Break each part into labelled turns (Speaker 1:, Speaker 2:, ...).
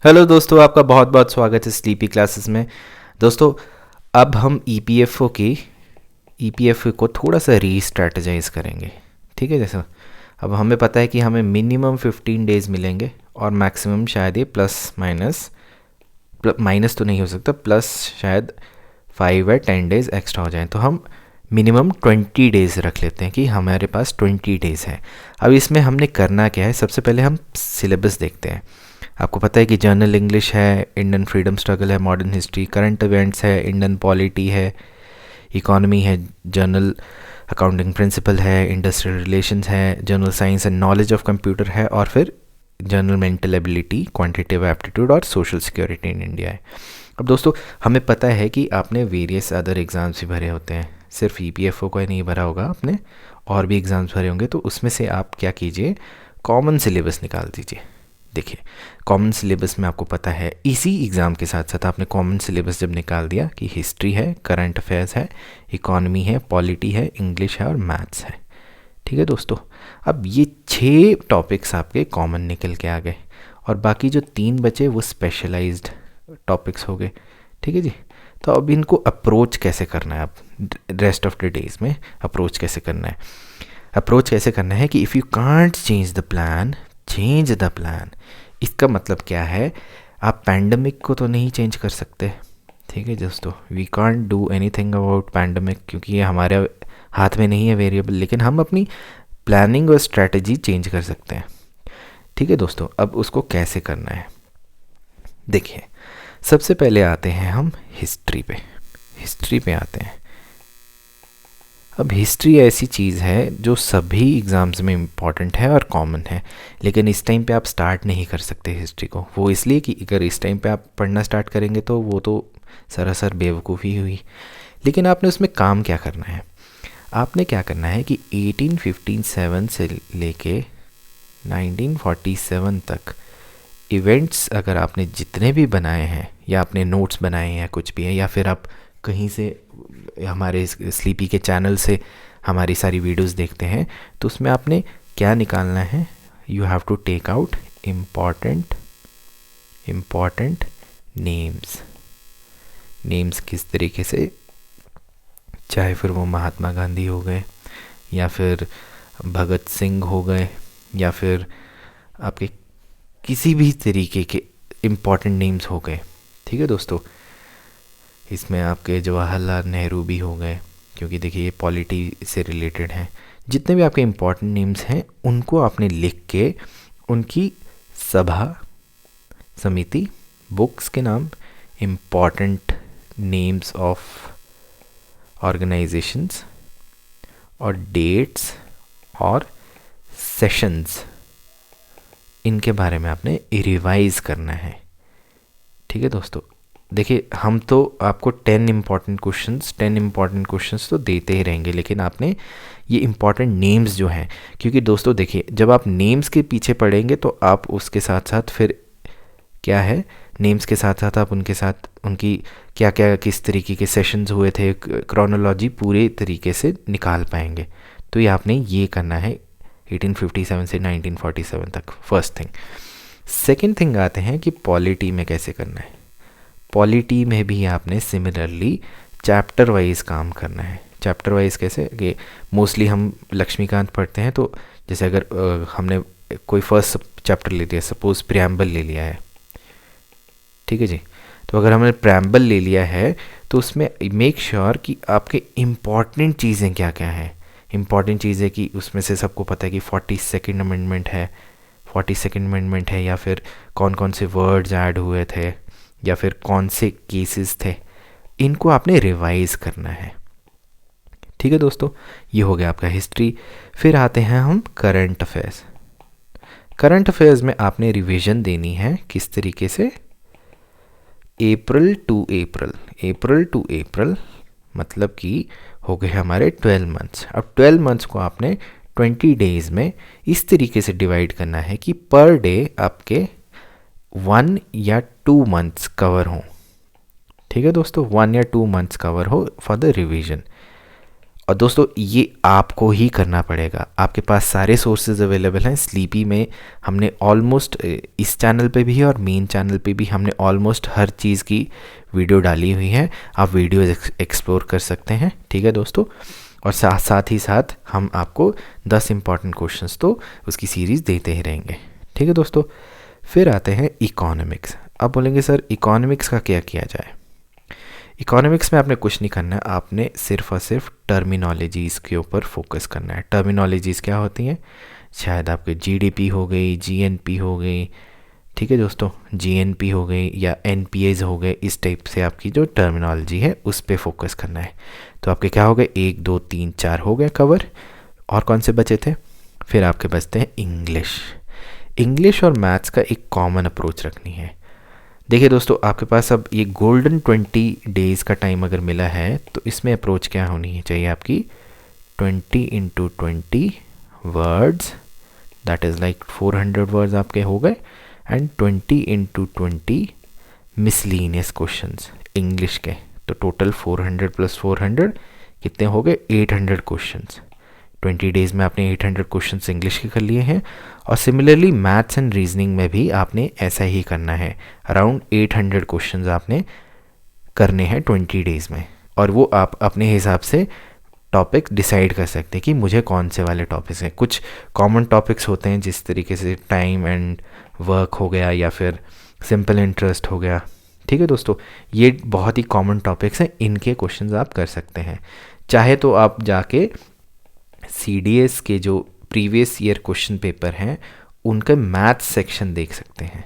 Speaker 1: Hello दोस्तों, आपका बहुत बहुत स्वागत है स्लीपी क्लासेस में। दोस्तों, अब हम ईपीएफओ को थोड़ा सा रीस्ट्रैटेजाइज करेंगे। ठीक है, जैसा अब हमें पता है कि हमें मिनिमम 15 डेज़ मिलेंगे और मैक्सिमम शायद ये प्लस माइनस माइनस तो नहीं हो सकता, प्लस शायद 5 या 10 डेज़ एक्स्ट्रा हो जाए, तो हम मिनिमम 20 डेज़ रख लेते हैं कि हमारे पास 20 डेज़ है। अब इसमें हमने करना क्या है, सबसे पहले हम सिलेबस देखते हैं। आपको पता है कि जर्नल इंग्लिश है, इंडियन फ्रीडम स्ट्रगल है, मॉडर्न हिस्ट्री, करंट इवेंट्स है, इंडियन पॉलिटी है, इकोनॉमी है, जर्नल अकाउंटिंग प्रिंसिपल है, इंडस्ट्रियल रिलेशंस है, general science and knowledge of computer है, और फिर general mental ability, quantitative aptitude और सोशल सिक्योरिटी इन इंडिया है। अब दोस्तों, हमें पता है कि आपने वेरियस अदर एग्ज़ाम्स भी भरे होते हैं, सिर्फ ईपीएफओ का ही नहीं भरा होगा आपने, और भी एग्ज़ाम्स भरे होंगे। तो उसमें से आप क्या कीजिए, कॉमन सिलेबस निकाल दीजिए। देखिए, कॉमन सिलेबस में आपको पता है, इसी एग्ज़ाम के साथ साथ आपने कॉमन सिलेबस जब निकाल दिया कि हिस्ट्री है, करंट अफेयर्स है, इकोनॉमी है, पॉलिटी है, इंग्लिश है और मैथ्स है। ठीक है दोस्तों, अब ये 6 टॉपिक्स आपके कॉमन निकल के आ गए और बाकी जो 3 बचे वो स्पेशलाइज्ड टॉपिक्स हो गए। ठीक है जी। तो अब इनको अप्रोच कैसे करना है, आप रेस्ट ऑफ द डेज में अप्रोच कैसे करना है? अप्रोच कैसे करना है कि if you can't change the plan, change the plan. इसका मतलब क्या है, आप पैंडमिक को तो नहीं चेंज कर सकते। ठीक है दोस्तों, we can't do anything about pandemic क्योंकि ये हमारे हाथ में नहीं है वेरिएबल, लेकिन हम अपनी प्लानिंग और स्ट्रैटेजी चेंज कर सकते हैं। ठीक है दोस्तों, अब उसको कैसे करना है देखिए। सबसे पहले आते हैं हम हिस्ट्री पे आते हैं। अब हिस्ट्री ऐसी चीज़ है जो सभी एग्ज़ाम्स में इम्पॉर्टेंट है और कॉमन है, लेकिन इस टाइम पे आप स्टार्ट नहीं कर सकते हिस्ट्री को। वो इसलिए कि अगर इस टाइम पे आप पढ़ना स्टार्ट करेंगे तो वो तो सरासर बेवकूफ़ी हुई। लेकिन आपने उसमें काम क्या करना है, आपने क्या करना है कि 1857 से लेके 1947 तक इवेंट्स अगर आपने जितने भी बनाए हैं, या आपने नोट्स बनाए हैं, कुछ भी है, या फिर आप कहीं से हमारे स्लीपी के चैनल से हमारी सारी वीडियोस देखते हैं, तो उसमें आपने क्या निकालना है, you have to take out important names किस तरीके से, चाहे फिर वो महात्मा गांधी हो गए, या फिर भगत सिंह हो गए, या फिर आपके किसी भी तरीके के इम्पॉर्टेंट नेम्स हो गए। ठीक है दोस्तों, इसमें आपके जवाहरलाल नेहरू भी हो गए, क्योंकि देखिए ये पॉलिटी से रिलेटेड हैं। जितने भी आपके इम्पॉर्टेंट नेम्स हैं उनको आपने लिख के उनकी सभा समिति, बुक्स के नाम, इम्पॉर्टेंट नेम्स ऑफ ऑर्गेनाइजेशंस और डेट्स और सेशंस, इनके बारे में आपने रिवाइज करना है। ठीक है दोस्तों, देखिए हम तो आपको 10 इम्पॉर्टेंट क्वेश्चंस तो देते ही रहेंगे, लेकिन आपने ये इम्पॉर्टेंट नेम्स जो हैं, क्योंकि दोस्तों देखिए जब आप नेम्स के पीछे पढ़ेंगे तो आप उसके साथ साथ फिर क्या है, नेम्स के साथ साथ आप उनके साथ उनकी क्या क्या किस तरीके के सेशंस हुए थे, क्रोनोलॉजी पूरे तरीके से निकाल पाएंगे। तो ये आपने ये करना है 1857 से 1947 तक, फर्स्ट थिंग। सेकेंड थिंग आते हैं कि पॉलिटी में कैसे करना है। पॉलिटी में भी आपने सिमिलरली चैप्टर वाइज काम करना है। चैप्टर वाइज कैसे कि मोस्टली हम लक्ष्मीकांत पढ़ते हैं, तो जैसे अगर हमने कोई फर्स्ट चैप्टर ले लिया, सपोज प्रियम्बल ले लिया है, ठीक है जी, तो अगर हमने प्रियम्बल ले लिया है तो उसमें मेक श्योर कि आपके इम्पॉर्टेंट चीज़ें क्या क्या हैं। इम्पॉर्टेंट चीज़ें कि उसमें से सबको पता है कि 42nd अमेंडमेंट है, या फिर कौन कौन से वर्ड्स ऐड हुए थे, या फिर कौन से केसेस थे, इनको आपने रिवाइज करना है। ठीक है दोस्तों, ये हो गया आपका हिस्ट्री। फिर आते हैं हम करंट अफेयर्स। करंट अफेयर्स में आपने रिवीजन देनी है किस तरीके से, अप्रैल टू अप्रैल, मतलब कि हो गए हमारे 12 मंथ्स। अब 12 मंथ्स को आपने 20 डेज़ में इस तरीके से डिवाइड करना है कि पर डे आपके 1 या 2 मंथ्स कवर हों। ठीक है दोस्तों, 1 या 2 मंथ्स कवर हो फॉर द रिवीजन। और दोस्तों ये आपको ही करना पड़ेगा, आपके पास सारे सोर्सेज अवेलेबल हैं। स्लीपी में हमने ऑलमोस्ट इस चैनल पे भी और मेन चैनल पे भी हमने ऑलमोस्ट हर चीज़ की वीडियो डाली हुई है, आप वीडियो एक्सप्लोर कर सकते हैं। ठीक है दोस्तों, और साथ ही साथ हम आपको 10 इम्पॉर्टेंट क्वेश्चंस तो उसकी सीरीज़ देते ही रहेंगे। ठीक है दोस्तों, फिर आते हैं इकोनॉमिक्स। अब बोलेंगे सर इकोनॉमिक्स का क्या किया जाए। इकोनॉमिक्स में आपने कुछ नहीं करना है, आपने सिर्फ और सिर्फ टर्मिनोलॉजीज़ के ऊपर फोकस करना है। टर्मिनोलॉजीज़ क्या होती हैं, शायद आपके जीडीपी हो गई, जीएनपी हो गई, ठीक है दोस्तों, जीएनपी हो गई या एनपीएज हो गए, इस टाइप से आपकी जो टर्मिनोलॉजी है उस पर फोकस करना है। तो आपके क्या हो गए, 1 2 3 4 हो गए कवर। और कौन से बचे थे, फिर आपके बचते हैं इंग्लिश। इंग्लिश और मैथ्स का एक कॉमन अप्रोच रखनी है। देखिए दोस्तों, आपके पास अब ये गोल्डन 20 डेज़ का टाइम अगर मिला है तो इसमें अप्रोच क्या होनी चाहिए आपकी, 20 × 20 words, that is like 400 words आपके हो गए, एंड 20 × 20 मिसलीनियस क्वेश्चंस इंग्लिश के। तो टोटल 400 + 400 कितने हो गए, 800 क्वेश्चंस। 20 डेज़ में आपने 800 क्वेश्चंस इंग्लिश के कर लिए हैं। और सिमिलरली मैथ्स एंड रीजनिंग में भी आपने ऐसा ही करना है, अराउंड 800 क्वेश्चंस आपने करने हैं 20 डेज़ में। और वो आप अपने हिसाब से टॉपिक डिसाइड कर सकते हैं कि मुझे कौन से वाले टॉपिक्स हैं। कुछ कॉमन टॉपिक्स होते हैं जिस तरीके से टाइम एंड वर्क हो गया या फिर सिंपल इंटरेस्ट हो गया। ठीक है दोस्तों, ये बहुत ही कॉमन टॉपिक्स हैं, इनके क्वेश्चंस आप कर सकते हैं। चाहे तो आप जाके CDS के जो प्रीवियस ईयर क्वेश्चन पेपर हैं उनका मैथ्स सेक्शन देख सकते हैं,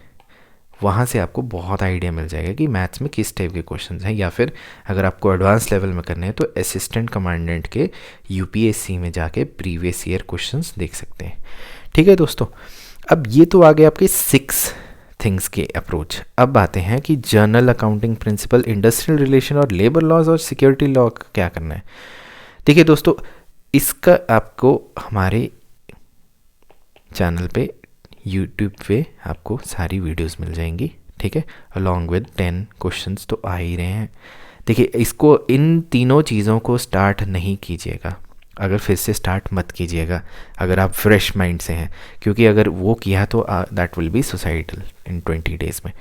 Speaker 1: वहाँ से आपको बहुत आइडिया मिल जाएगा कि मैथ्स में किस टाइप के क्वेश्चंस हैं। या फिर अगर आपको एडवांस लेवल में करने हैं तो असिस्टेंट कमांडेंट के UPSC में जाके प्रीवियस ईयर क्वेश्चंस देख सकते हैं। ठीक है दोस्तों, अब ये तो आ गए आपके 6 थिंग्स के अप्रोच। अब आते हैं कि journal accounting principle, industrial relation और लेबर लॉज और सिक्योरिटी लॉ क्या करना है। देखिए दोस्तों, इसका आपको हमारे चैनल पे यूट्यूब पे आपको सारी वीडियोस मिल जाएंगी। ठीक है, अलॉन्ग विद 10 क्वेश्चंस तो आ ही रहे हैं। देखिए, इसको इन तीनों चीज़ों को स्टार्ट नहीं कीजिएगा, अगर फिर से स्टार्ट मत कीजिएगा अगर आप फ्रेश माइंड से हैं, क्योंकि अगर वो किया तो that will be suicidal in 20 days में।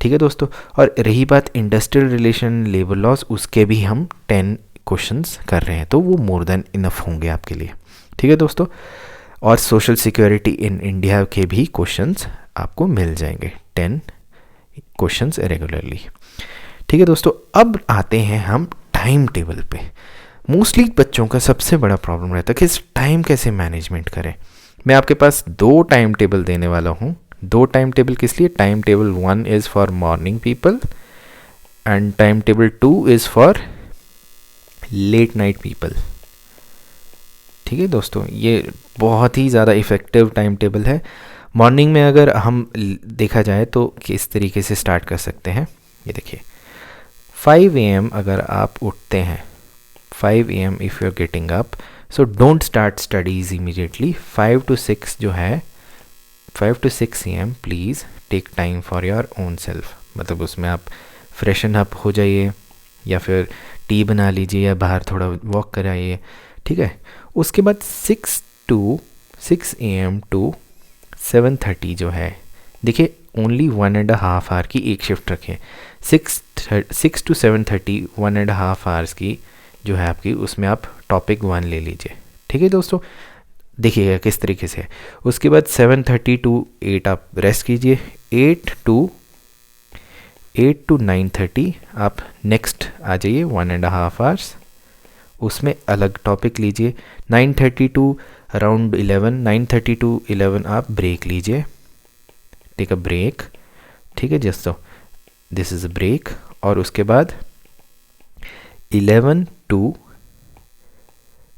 Speaker 1: ठीक है दोस्तों, और रही बात इंडस्ट्रियल रिलेशन, लेबर लॉस, उसके भी हम 10 क्वेश्चंस कर रहे हैं, तो वो मोर देन इनफ होंगे आपके लिए। ठीक है दोस्तों, और सोशल सिक्योरिटी इन इंडिया के भी क्वेश्चंस आपको मिल जाएंगे, 10 क्वेश्चंस रेगुलरली। ठीक है दोस्तों, अब आते हैं हम टाइम टेबल पे। मोस्टली बच्चों का सबसे बड़ा प्रॉब्लम रहता है कि इस टाइम कैसे मैनेजमेंट करें। मैं आपके पास 2 टाइम टेबल देने वाला हूँ। 2 टाइम टेबल किस लिए, time table 1 is for morning people and time table 2 is for late night people. ठीक है दोस्तों, ये बहुत ही ज़्यादा इफ़ेक्टिव टाइम टेबल है। मॉर्निंग में अगर हम देखा जाए तो किस तरीके से स्टार्ट कर सकते हैं, ये देखिए 5 AM अगर आप उठते हैं, 5 AM if you are getting up, so don't start studies immediately. 5 to 6 जो है, 5 to 6 AM please take time for your own self. मतलब उसमें आप फ्रेशन अप हो जाइए या फिर टी बना लीजिए या बाहर थोड़ा वॉक कराइए। ठीक है, उसके बाद 6 AM to 7:30 जो है, देखिए ओनली 1.5 आवर की एक शिफ्ट रखें। 6 to 7:30 1.5 आवर्स की जो है आपकी, उसमें आप टॉपिक 1 ले लीजिए। ठीक है दोस्तों, देखिएगा किस तरीके से। उसके बाद 7:30 to 8 आप रेस्ट कीजिए। 8 to 9:30 आप नेक्स्ट आ जाइए 1.5 आवर्स, उसमें अलग टॉपिक लीजिए। 9:30 to अराउंड 11, 9:30 to 11 आप ब्रेक लीजिए, टेक अ ब्रेक। ठीक है दोस्तों, दिस इज़ अ ब्रेक। और उसके बाद 11 to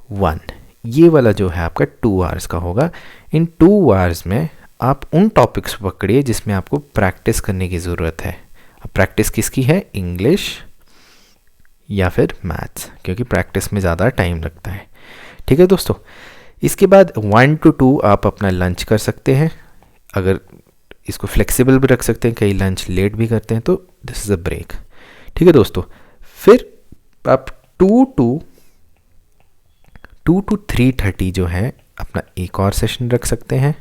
Speaker 1: 1 ये वाला जो है आपका 2 आवर्स का होगा। इन 2 आवर्स में आप उन टॉपिक्स पकड़िए जिसमें आपको प्रैक्टिस करने की ज़रूरत है। अब प्रैक्टिस किसकी है, इंग्लिश या फिर मैथ्स, क्योंकि प्रैक्टिस में ज़्यादा टाइम लगता है। ठीक है दोस्तों, इसके बाद 1 to 2 आप अपना लंच कर सकते हैं। अगर इसको फ्लेक्सिबल भी रख सकते हैं, कई लंच लेट भी करते हैं, तो दिस इज़ अ ब्रेक। ठीक है दोस्तों, फिर आप 2 to 2 to 3:30 जो है अपना एक और सेशन रख सकते हैं,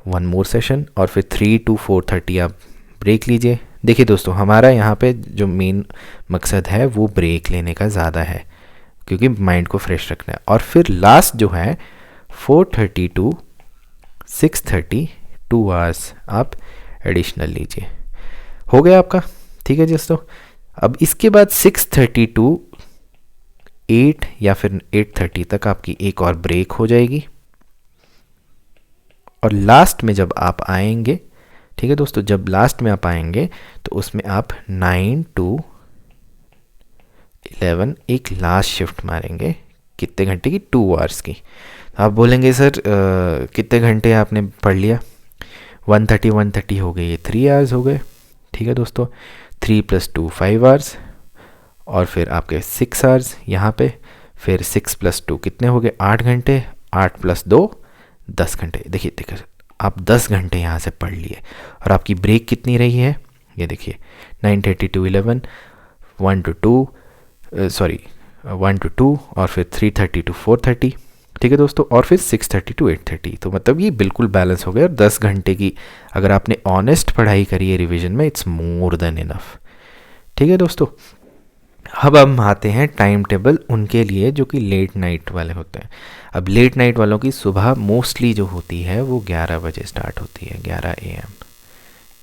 Speaker 1: 1 मोर सेशन, और फिर 3 to 4:30 आप ब्रेक लीजिए। देखिए दोस्तों, हमारा यहाँ पे जो मेन मकसद है वो ब्रेक लेने का ज़्यादा है, क्योंकि माइंड को फ्रेश रखना है। और फिर लास्ट जो है 4:30 to 6:30 2 आवर्स आप एडिशनल लीजिए। हो गया आपका, ठीक है दोस्तों। अब इसके बाद 6:30 to 8 या फिर 8:30 तक आपकी एक और ब्रेक हो जाएगी। और लास्ट में जब आप आएंगे, ठीक है दोस्तों, जब लास्ट में आप आएंगे तो उसमें आप 9 to 11 एक लास्ट शिफ्ट मारेंगे। कितने घंटे की? 2 आवर्स की। आप बोलेंगे सर कितने घंटे आपने पढ़ लिया? 130 हो गई, ये 3 आवर्स हो गए। ठीक है दोस्तों, 3 + 2 5 आवर्स, और फिर आपके 6 आवर्स यहाँ पे, फिर 6 + 2 कितने हो गए? 8 घंटे, 8 + 2 10 घंटे। देखिए देखिए, आप 10 घंटे यहाँ से पढ़ लिए। और आपकी ब्रेक कितनी रही है? ये देखिए 9:30 to 11, 1 to 2, और फिर 3:30 to 4:30। ठीक है दोस्तों, और फिर 6:30 to 8:30। तो मतलब ये बिल्कुल बैलेंस हो गया। और 10 घंटे की अगर आपने ऑनेस्ट पढ़ाई करी है रिवीजन में, इट्स मोर देन इनफ। ठीक है दोस्तों, अब हम आते हैं टाइम टेबल उनके लिए जो कि लेट नाइट वाले होते हैं। अब लेट नाइट वालों की सुबह मोस्टली जो होती है वो 11 बजे स्टार्ट होती है, 11 AM।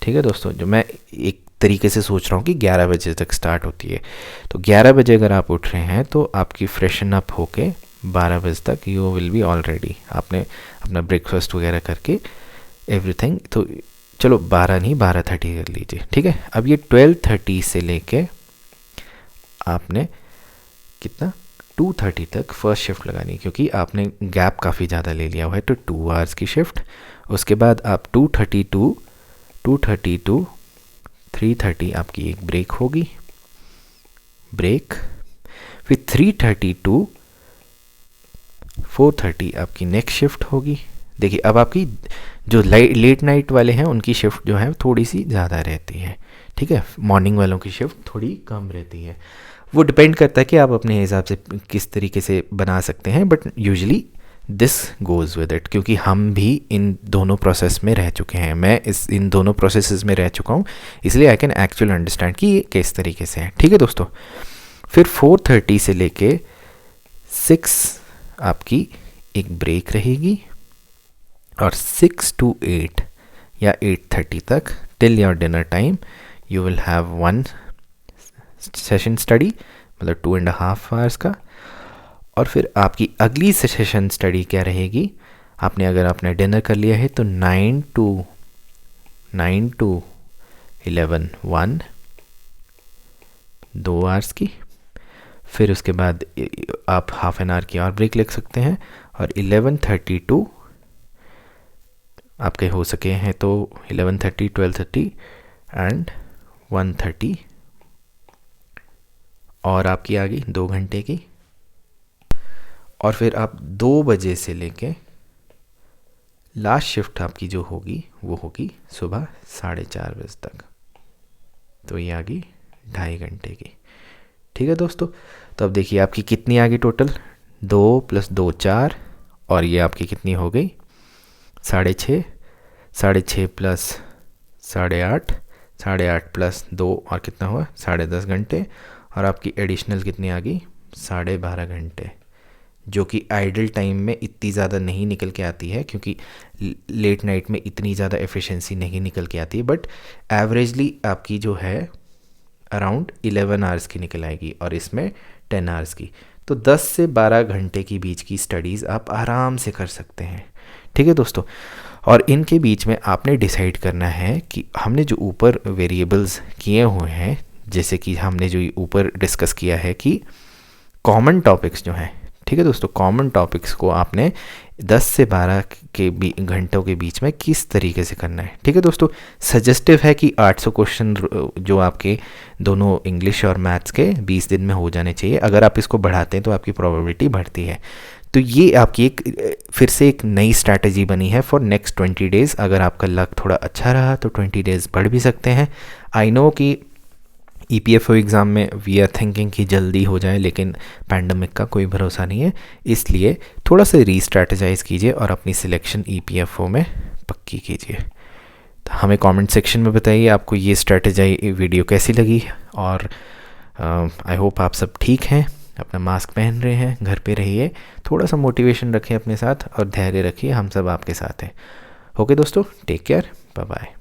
Speaker 1: ठीक है दोस्तों, जो मैं एक तरीके से सोच रहा हूँ कि 11 बजे तक स्टार्ट होती है। तो 11 बजे अगर आप उठ रहे हैं तो आपकी फ्रेशन अप होके 12 बजे तक यू विल बी ऑलरेडी, आपने अपना ब्रेकफास्ट वगैरह करके एवरीथिंग। तो चलो 12 नहीं 12:30 कर लीजिए। ठीक है, अब ये 12:30 से लेके आपने कितना 2:30 तक फर्स्ट शिफ्ट लगानी, क्योंकि आपने गैप काफ़ी ज़्यादा ले लिया हुआ है। तो 2 आवर्स की शिफ्ट, उसके बाद आप 2:30 to 3:30 आपकी एक ब्रेक होगी, ब्रेक। फिर 3:30 to 4:30 आपकी नेक्स्ट शिफ्ट होगी। देखिए अब आपकी जो लेट नाइट वाले हैं उनकी शिफ्ट जो है थोड़ी सी ज़्यादा रहती है। ठीक है, मॉर्निंग वालों की शिफ्ट थोड़ी कम रहती है। वो डिपेंड करता है कि आप अपने हिसाब से किस तरीके से बना सकते हैं, but usually this goes with it, क्योंकि हम भी इन दोनों प्रोसेस में रह चुके हैं। मैं इन दोनों प्रोसेसेस में रह चुका हूँ, इसलिए आई कैन एक्चुअली अंडरस्टैंड कि ये किस तरीके से है। ठीक है दोस्तों, फिर 4:30 से लेके 6 आपकी एक ब्रेक रहेगी, और 6 to 8 या 8:30 तक till your dinner time you will have 1 session study, मतलब 2.5 आवर्स का। और फिर आपकी अगली सेशन स्टडी क्या रहेगी? अगर आपने डिनर कर लिया है तो 9 to 11 1 2 आवर्स की। फिर उसके बाद आप हाफ एन आवर की और ब्रेक ले सकते हैं, और 11:30 to आपके हो सके हैं तो 11:30 12:30 एंड 1:30, और आपकी आ गई 2 घंटे की। और फिर आप 2 बजे से लेके लास्ट शिफ्ट आपकी जो होगी वो होगी सुबह 4:30 बजे तक। तो ये आ गई 2.5 घंटे की। ठीक है दोस्तों, तो अब देखिए आपकी कितनी आ गई टोटल? 2 + 2 4, और ये आपकी कितनी हो गई? 6.5, 6.5 + 8.5, 8.5 + 2 और कितना हुआ? 10.5 घंटे। और आपकी एडिशनल कितनी आ गई? 12.5 घंटे, जो कि आइडल टाइम में इतनी ज़्यादा नहीं निकल के आती है, क्योंकि लेट नाइट में इतनी ज़्यादा एफिशिएंसी नहीं निकल के आती है। बट एवरेजली आपकी जो है अराउंड 11 आवर्स की निकल आएगी, और इसमें 10 आवर्स की। तो 10 से 12 घंटे की बीच की स्टडीज़ आप आराम से कर सकते हैं। ठीक है दोस्तों, और इनके बीच में आपने डिसाइड करना है कि हमने जो ऊपर वेरिएबल्स किए हुए हैं, जैसे कि हमने जो ऊपर डिस्कस किया है कि कॉमन टॉपिक्स जो हैं, ठीक है दोस्तों, कॉमन टॉपिक्स को आपने 10 से 12 के घंटों के बीच में किस तरीके से करना है। ठीक है दोस्तों, सजेस्टिव है कि 800 क्वेश्चन जो आपके दोनों इंग्लिश और मैथ्स के 20 दिन में हो जाने चाहिए। अगर आप इसको बढ़ाते हैं तो आपकी प्रोबेबिलिटी बढ़ती है। तो ये आपकी फिर से एक नई स्ट्रैटेजी बनी है फॉर नेक्स्ट 20 डेज़। अगर आपका लक थोड़ा अच्छा रहा तो 20 डेज़ बढ़ भी सकते हैं। आई नो कि EPFO एग्ज़ाम में वी आर थिंकिंग कि जल्दी हो जाए, लेकिन पैंडमिक का कोई भरोसा नहीं है, इसलिए थोड़ा सा रीस्ट्रैटेजाइज कीजिए और अपनी सिलेक्शन EPFO में पक्की कीजिए। तो हमें कमेंट सेक्शन में बताइए आपको ये स्ट्रैटेजाई वीडियो कैसी लगी, और आई होप आप सब ठीक हैं, अपना मास्क पहन रहे हैं, घर पे रहिए, थोड़ा सा मोटिवेशन रखें अपने साथ और धैर्य रखिए, हम सब आपके साथ हैं। ओके दोस्तों, टेक केयर, बाय बाय।